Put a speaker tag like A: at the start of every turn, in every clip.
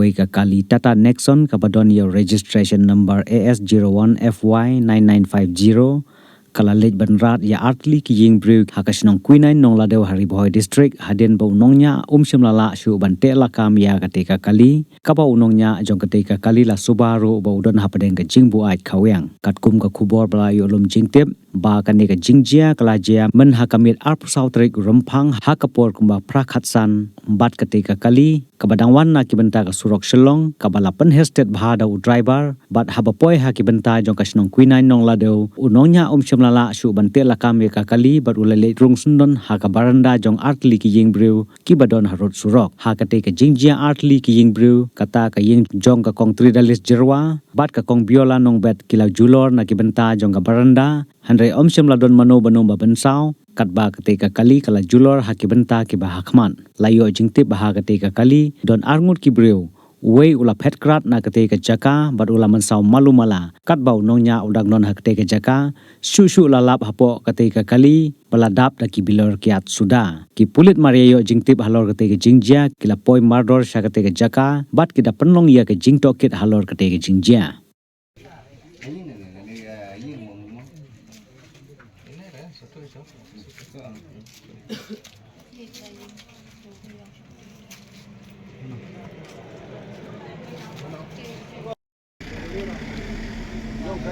A: Bhoi ka kali Tata Nexon kabadon your registration number AS01FY9950 kalalej benrat ya artli ki ying bruk hakasnong Quenine Nongladew hari Bhoi district hadin bau nongnya shimlala shu bante lakam ya ketika kali kapau nongnya jong ketika kali la subaru bau don hapadeng ke jingbu ait khawiang katkum ka kubor bala yo lum jingtip ba kane ka jingjia kalajia men hakamit arpsau trik rempang hakapor kumba prakhatsan bat ketika kali kabadangwan na kibenta ka surok shillong kabala penhestet bhada u driver bat habapoi hakibenta jong kasnong Quenine Nongladew unongnya shimlala shu bante lakam ya ka kali bat ulele rung sundon hakabaranda jong artli ki ying brew kibadon harot surok hakate ka jingjia artli ki ying brew kata ka ying jong ka kong tridalis jerwa bat ka kong biola nong bet kilau julor na kibenta jong ka baranda Handai shimladon mano banom babensau katba ketika kali kala julor hakibenta ki bahakman layo jingtip baha ketika kali don arngut ki brew Wei ula petkrat na ketika jaka bat ula mensau malumala katbau nongnya udak non ketika jaka susu lalap hapo ketika kali peladap daki bilor kiat suda ki pulit mariayo jingtip halor ketika jingjia kila poi mardor sya ketika jaka bat kita penlong ya ke jingtokit halor ketika jingjia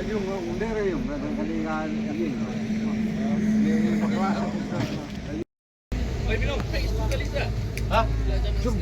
B: Yung undere yung kaligan ini. Oy, minum, tak isu kali sudah. Ha? Jom.